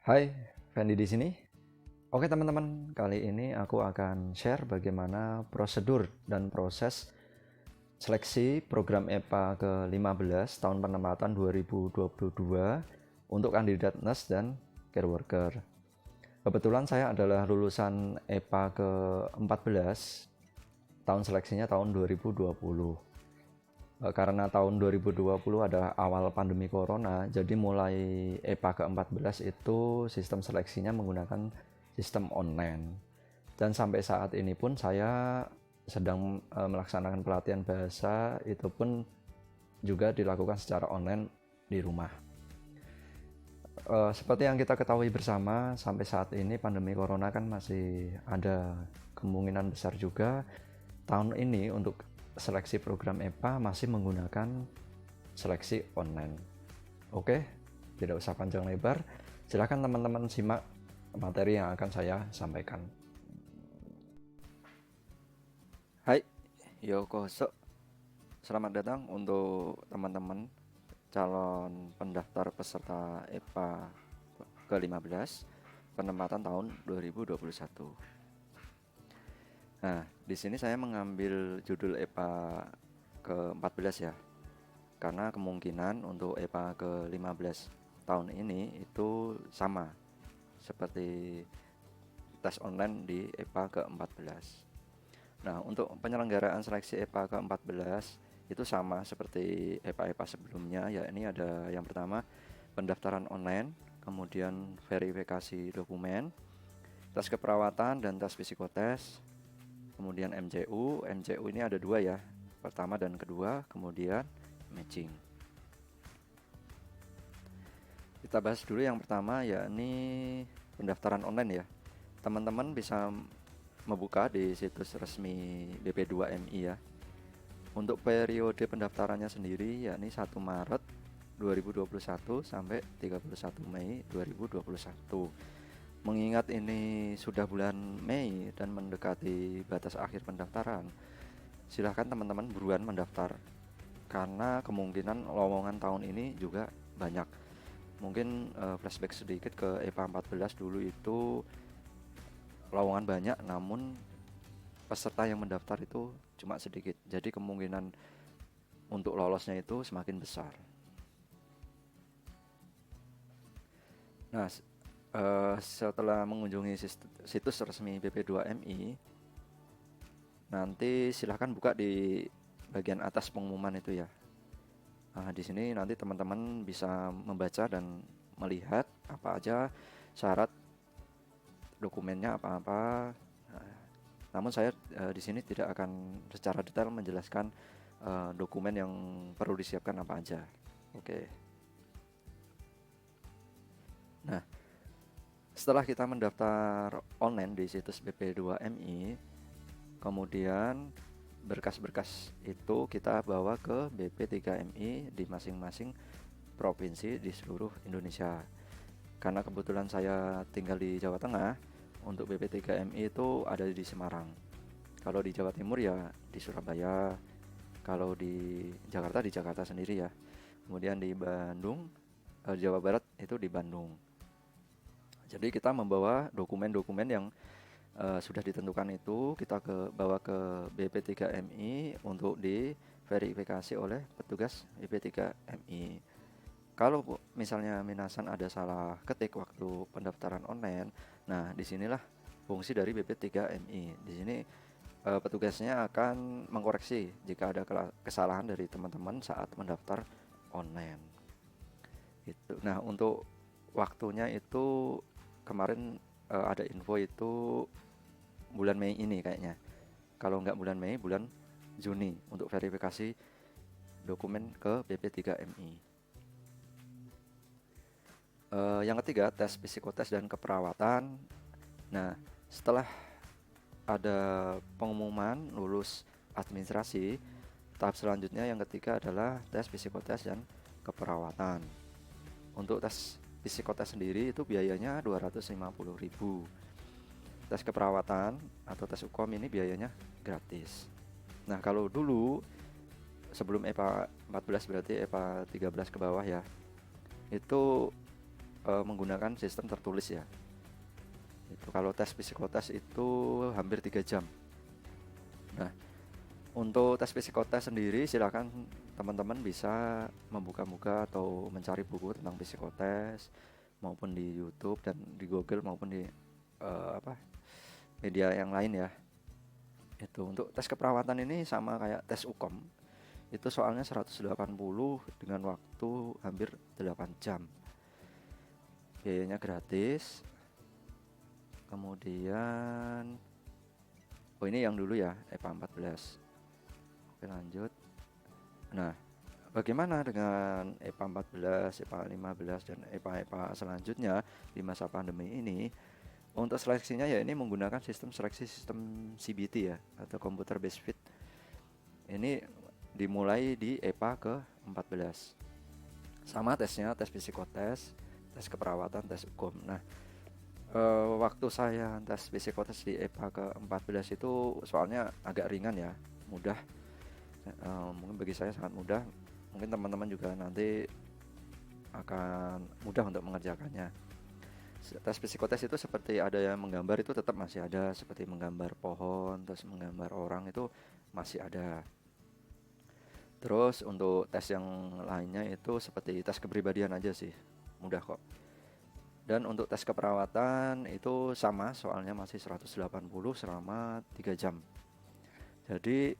Hai, Fendi di sini. Oke teman-teman, kali ini aku akan share bagaimana prosedur dan proses seleksi program EPA ke-15 tahun penempatan 2022 untuk kandidat nurse dan care worker. Kebetulan saya adalah lulusan EPA ke-14, tahun seleksinya tahun 2020. Karena tahun 2020 adalah awal pandemi corona, jadi mulai EPA ke-14 itu sistem seleksinya menggunakan sistem online. Dan sampai saat ini pun saya sedang melaksanakan pelatihan bahasa, itu pun juga dilakukan secara online di rumah. Seperti yang kita ketahui bersama, sampai saat ini pandemi corona kan masih ada kemungkinan besar juga tahun ini untuk seleksi program EPA masih menggunakan seleksi online. Oke, tidak usah panjang lebar. Silakan teman-teman simak materi yang akan saya sampaikan. Hai, Yokoso. Selamat datang untuk teman-teman calon pendaftar peserta EPA ke-15 penempatan tahun 2021. Nah, di sini saya mengambil judul EPA ke-14 ya. Karena kemungkinan untuk EPA ke-15 tahun ini itu sama seperti tes online di EPA ke-14. Nah, untuk penyelenggaraan seleksi EPA ke-14 itu sama seperti EPA-EPA sebelumnya, yakni ada yang pertama pendaftaran online, kemudian verifikasi dokumen, tes keperawatan dan tes psikotes, kemudian MCU. MCU ini ada dua ya, pertama dan kedua, kemudian matching. Kita bahas dulu yang pertama, yakni pendaftaran online ya. Teman-teman bisa membuka di situs resmi BP2MI ya. Untuk periode pendaftarannya sendiri yakni 1 Maret 2021 sampai 31 Mei 2021. Mengingat ini sudah bulan Mei dan mendekati batas akhir pendaftaran, silahkan teman-teman buruan mendaftar karena kemungkinan lowongan tahun ini juga banyak. Mungkin flashback sedikit ke EPA 14 dulu itu lowongan banyak namun peserta yang mendaftar itu cuma sedikit. Jadi kemungkinan untuk lolosnya itu semakin besar. Nah, setelah mengunjungi situs resmi BP2MI, nanti silahkan buka di bagian atas pengumuman itu ya. Nah, di sini nanti teman-teman bisa membaca dan melihat apa aja syarat dokumennya apa-apa. Nah, namun saya di sini tidak akan secara detail menjelaskan dokumen yang perlu disiapkan apa aja. Oke. Nah, setelah kita mendaftar online di situs BP2MI, kemudian berkas-berkas itu kita bawa ke BP3MI di masing-masing provinsi di seluruh Indonesia. Karena kebetulan saya tinggal di Jawa Tengah, untuk BP3MI itu ada di Semarang. Kalau di Jawa Timur ya di Surabaya, kalau di Jakarta sendiri ya. Kemudian di Bandung, Jawa Barat itu di Bandung. Jadi kita membawa dokumen-dokumen yang sudah ditentukan itu kita bawa ke BP3MI untuk diverifikasi oleh petugas BP3MI. Kalau misalnya minasan ada salah ketik waktu pendaftaran online, nah disinilah fungsi dari BP3MI. Di sini petugasnya akan mengkoreksi jika ada kesalahan dari teman-teman saat mendaftar online. Itu. Nah, untuk waktunya itu kemarin ada info itu bulan Mei ini kayaknya. Kalau nggak bulan Mei, bulan Juni untuk verifikasi dokumen ke BP3MI. Yang ketiga, tes psikotes dan keperawatan. Nah, setelah ada pengumuman lulus administrasi, tahap selanjutnya yang ketiga adalah tes psikotes dan keperawatan. Untuk tes psikotes sendiri itu biayanya 250.000. Tes keperawatan atau tes UKOM ini biayanya gratis. Nah, kalau dulu sebelum EPA 14 berarti EPA 13 ke bawah ya. Itu menggunakan sistem tertulis ya. Itu kalau tes psikotes itu hampir 3 jam. Nah, untuk tes psikotes sendiri silakan teman-teman bisa membuka-buka atau mencari buku tentang psikotes maupun di YouTube dan di Google maupun di media yang lain ya. Itu untuk tes keperawatan ini sama kayak tes UKOM. Itu soalnya 180 dengan waktu hampir 8 jam. Biayanya gratis. Kemudian ini yang dulu ya, EPA 14. Oke, lanjut. Nah, bagaimana dengan EPA 14, EPA 15 dan EPA selanjutnya di masa pandemi ini? Untuk seleksinya ya ini menggunakan sistem seleksi sistem CBT ya, atau computer based fit. Ini dimulai di EPA ke-14. Sama tesnya, tes psikotes, tes keperawatan, tes UKOM. Nah, waktu saya tes psikotes di EPA ke-14 itu soalnya agak ringan ya, mudah. Mungkin bagi saya sangat mudah. Mungkin teman-teman juga nanti akan mudah untuk mengerjakannya. Tes psikotes itu seperti ada yang menggambar, itu tetap masih ada, seperti menggambar pohon, terus menggambar orang, itu masih ada. Terus untuk tes yang lainnya itu seperti tes kepribadian aja sih, mudah kok. Dan untuk tes keperawatan itu sama, soalnya masih 180 selama 3 jam. Jadi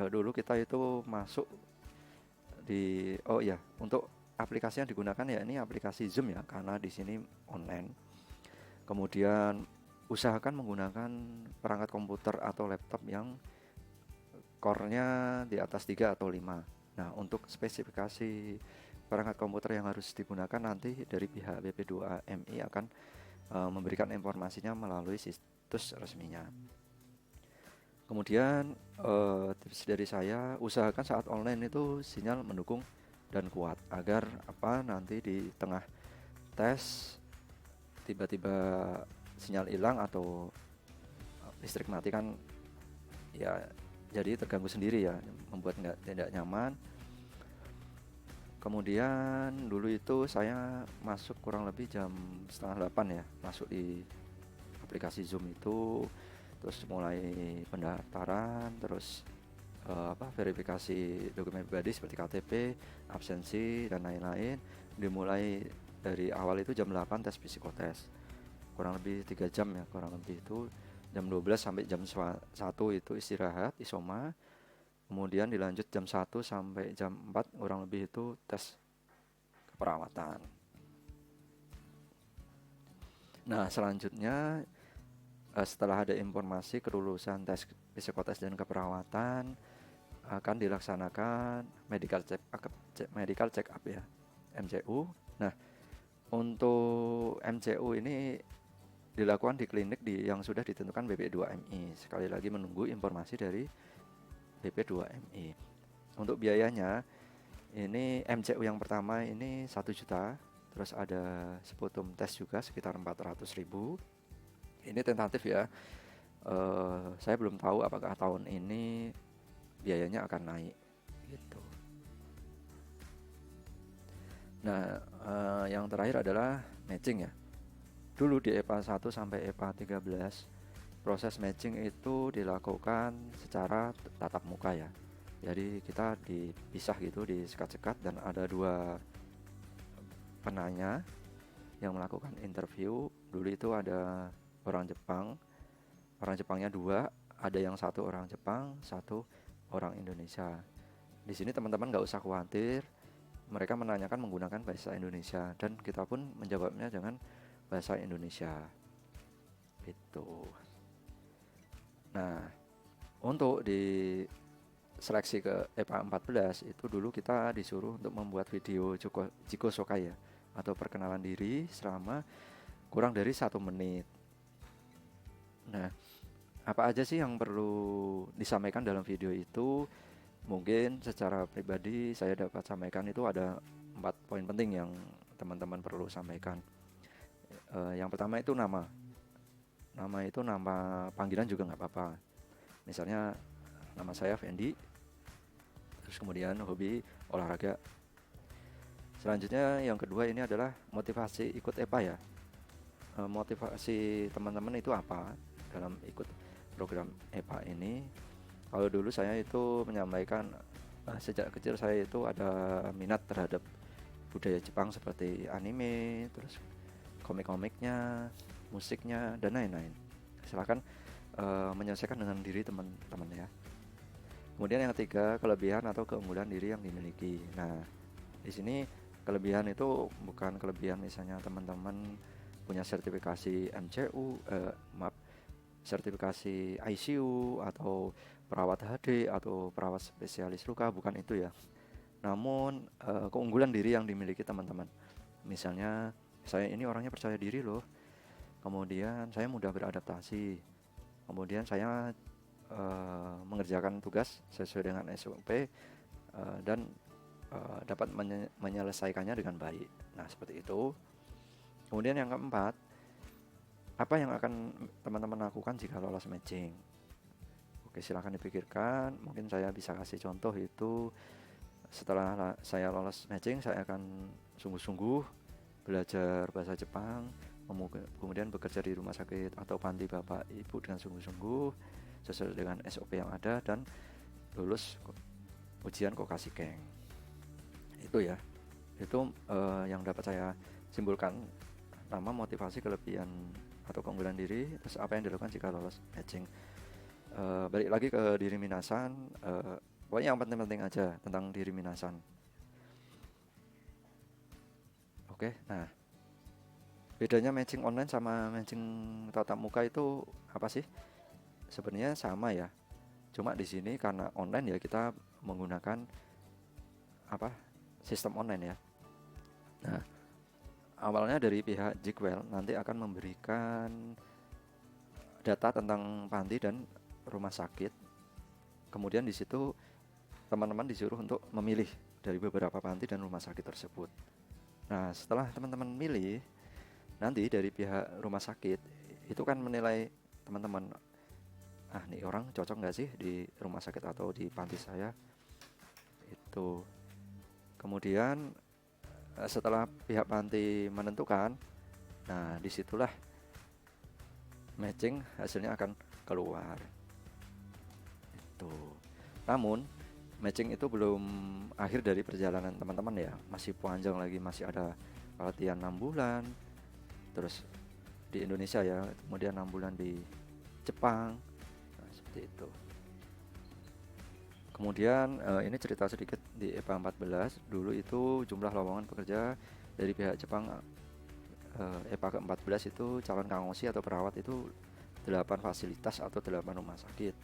dulu kita itu masuk di untuk aplikasi yang digunakan ya ini aplikasi Zoom ya, karena di sini online. Kemudian usahakan menggunakan perangkat komputer atau laptop yang core-nya di atas 3 atau 5. Nah, untuk spesifikasi perangkat komputer yang harus digunakan nanti dari pihak BP2MI akan memberikan informasinya melalui situs resminya. Kemudian tips dari saya, usahakan saat online itu sinyal mendukung dan kuat agar nanti di tengah tes tiba-tiba sinyal hilang atau listrik mati kan ya, jadi terganggu sendiri ya, membuat tidak nyaman. Kemudian dulu itu saya masuk kurang lebih jam 7:30 ya, masuk di aplikasi Zoom itu, terus mulai pendaftaran, terus verifikasi dokumen pribadi seperti KTP, absensi dan lain-lain. Dimulai dari awal itu jam 8 tes psikotes, kurang lebih 3 jam ya, kurang lebih itu jam 12 sampai jam 1 itu istirahat isoma. Kemudian dilanjut jam 1 sampai jam 4 kurang lebih itu tes keperawatan. Nah, selanjutnya setelah ada informasi kelulusan tes psikotes dan keperawatan, akan dilaksanakan medical check up ya, MCU. Nah, untuk MCU ini dilakukan di klinik yang sudah ditentukan BP2MI. Sekali lagi menunggu informasi dari BP2MI. Untuk biayanya ini MCU yang pertama ini 1 juta, terus ada sputum tes juga sekitar 400.000. Ini tentatif ya, saya belum tahu apakah tahun ini biayanya akan naik gitu. Nah, yang terakhir adalah matching ya. Dulu di EPA 1 sampai EPA 13 proses matching itu dilakukan secara tatap muka ya. Jadi kita dipisah gitu, disekat-sekat, dan ada 2 penanya yang melakukan interview. Dulu itu ada orang Jepangnya 2, ada yang 1 orang Jepang, 1 orang Indonesia. Di sini teman-teman nggak usah khawatir, mereka menanyakan menggunakan bahasa Indonesia dan kita pun menjawabnya dengan bahasa Indonesia gitu. Nah, untuk di seleksi ke EPA 14 itu dulu kita disuruh untuk membuat video Jiko Sokai ya, atau perkenalan diri selama kurang dari 1 menit. Nah, apa aja sih yang perlu disampaikan dalam video itu? Mungkin secara pribadi saya dapat sampaikan itu ada 4 poin penting yang teman-teman perlu sampaikan. Yang pertama itu nama itu nama panggilan juga nggak apa-apa. Misalnya nama saya Fendi, terus kemudian hobi olahraga. Selanjutnya yang kedua ini adalah motivasi ikut EPA ya. Motivasi teman-teman itu apa dalam ikut program EPA ini? Kalau dulu saya itu menyampaikan sejak kecil saya itu ada minat terhadap budaya Jepang seperti anime, terus komik-komiknya, musiknya, dan lain-lain. Silahkan menyelesaikan dengan diri teman-teman ya. Kemudian yang ketiga, kelebihan atau keunggulan diri yang dimiliki. Nah, di sini kelebihan itu bukan kelebihan misalnya teman-teman punya sertifikasi MCU, sertifikasi ICU atau perawat HD atau perawat spesialis luka, bukan itu ya. Namun keunggulan diri yang dimiliki teman-teman. Misalnya saya ini orangnya percaya diri loh. Kemudian saya mudah beradaptasi. Kemudian saya mengerjakan tugas sesuai dengan SOP dan dapat menyelesaikannya dengan baik. Nah, seperti itu. Kemudian yang keempat, apa yang akan teman-teman lakukan jika lolos matching? Oke, silahkan dipikirkan. Mungkin saya bisa kasih contoh itu setelah saya lolos matching, saya akan sungguh-sungguh belajar bahasa Jepang, kemudian bekerja di rumah sakit atau panti bapak ibu dengan sungguh-sungguh sesuai dengan SOP yang ada dan lulus ujian Kokashikeng. Itu ya, itu yang dapat saya simpulkan. Nama, motivasi, kelebihan atau keunggulan diri, terus apa yang dilakukan jika lolos matching. Balik lagi ke diri minasan, pokoknya yang penting-penting aja tentang diri minasan. Oke, nah bedanya matching online sama matching tatap muka itu apa sih? Sebenarnya sama ya, cuma di sini karena online ya kita menggunakan apa, sistem online ya. Nah, awalnya dari pihak Jikwel nanti akan memberikan data tentang panti dan rumah sakit. Kemudian di situ teman-teman disuruh untuk memilih dari beberapa panti dan rumah sakit tersebut. Nah, setelah teman-teman milih, nanti dari pihak rumah sakit itu kan menilai teman-teman, ah nih orang cocok nggak sih di rumah sakit atau di panti saya itu. Kemudian setelah pihak panti menentukan, nah disitulah matching hasilnya akan keluar itu. Namun matching itu belum akhir dari perjalanan teman-teman ya, masih panjang lagi, masih ada pelatihan 6 bulan terus di Indonesia ya, kemudian 6 bulan di Jepang. Nah, seperti itu. Kemudian ini cerita sedikit di EPA 14 dulu itu jumlah lowongan pekerja dari pihak Jepang. EPA ke-14 itu calon kangoshi atau perawat itu 8 fasilitas atau 8 rumah sakit.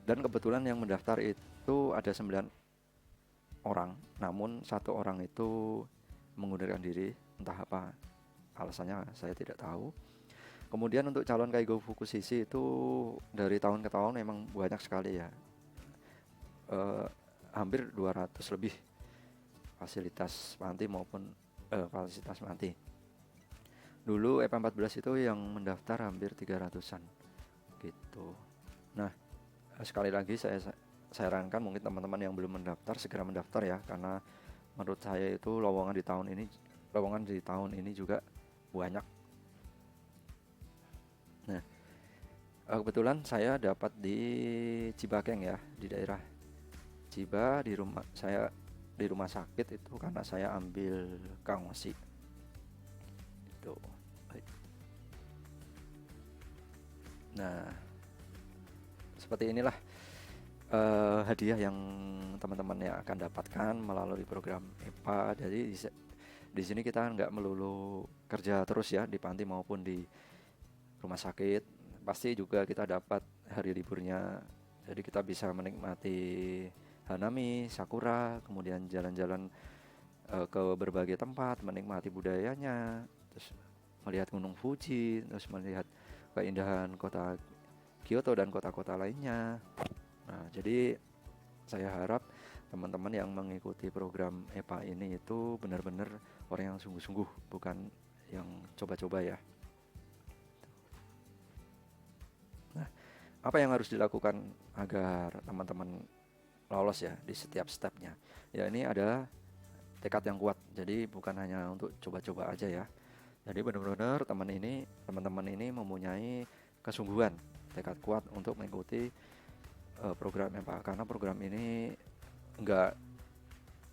Dan kebetulan yang mendaftar itu ada 9 orang, namun 1 orang itu mengundurkan diri, entah apa alasannya saya tidak tahu. Kemudian untuk calon Kaigo Fukushiki itu dari tahun ke tahun memang banyak sekali ya, hampir 200 lebih fasilitas panti maupun fasilitas panti. Dulu EPA 14 itu yang mendaftar hampir 300-an gitu. Nah, sekali lagi saya sarankan mungkin teman-teman yang belum mendaftar segera mendaftar ya, karena menurut saya itu lowongan di tahun ini juga banyak. Nah, kebetulan saya dapat di Cibakeng ya, di daerah Ciba, di rumah sakit itu karena saya ambil kangoshi itu. Nah, seperti inilah hadiah yang teman-teman yang akan dapatkan melalui program EPA. Jadi di sini kita nggak melulu kerja terus ya di panti maupun di rumah sakit, pasti juga kita dapat hari liburnya. Jadi kita bisa menikmati hanami, sakura, kemudian jalan-jalan ke berbagai tempat, menikmati budayanya, terus melihat Gunung Fuji, terus melihat keindahan kota Kyoto dan kota-kota lainnya. Nah, jadi saya harap teman-teman yang mengikuti program EPA ini itu benar-benar orang yang sungguh-sungguh, bukan yang coba-coba ya. Nah, apa yang harus dilakukan agar teman-teman lolos ya di setiap stepnya? Ya, ini ada tekad yang kuat. Jadi bukan hanya untuk coba-coba aja ya. Jadi benar-benar teman-teman ini mempunyai kesungguhan, tekad kuat untuk mengikuti program MPA, karena program ini enggak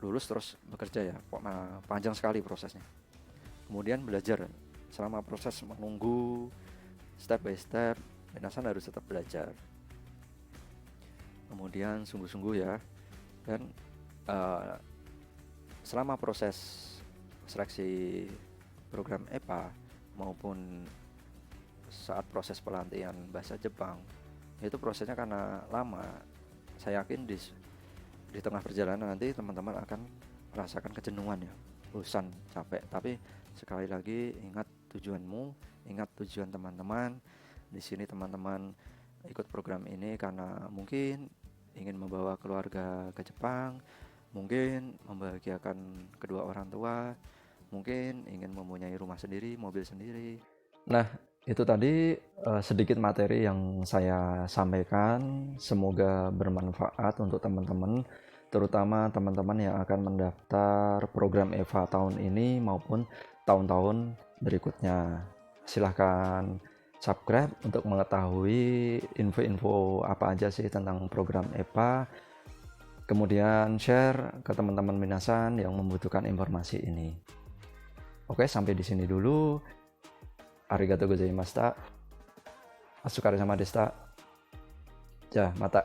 lulus terus bekerja ya, panjang sekali prosesnya. Kemudian belajar, selama proses menunggu step by step, minasan harus tetap belajar. Kemudian sungguh-sungguh ya, dan selama proses seleksi program EPA maupun saat proses pelatihan bahasa Jepang, itu prosesnya karena lama. Saya yakin di tengah perjalanan nanti teman-teman akan merasakan kejenuhan ya, bosan, capek. Tapi sekali lagi ingat tujuanmu, ingat tujuan teman-teman. Di sini teman-teman ikut program ini karena mungkin ingin membawa keluarga ke Jepang, mungkin membahagiakan kedua orang tua, mungkin ingin mempunyai rumah sendiri, mobil sendiri. Nah, itu tadi sedikit materi yang saya sampaikan. Semoga bermanfaat untuk teman-teman, terutama teman-teman yang akan mendaftar program EVA tahun ini maupun tahun-tahun berikutnya. Silahkan subscribe untuk mengetahui info-info apa aja sih tentang program EVA. Kemudian share ke teman-teman minasan yang membutuhkan informasi ini. Oke, sampai di sini dulu. Arigatou gozaimashita. Asukare sama deshita. Ja, mata.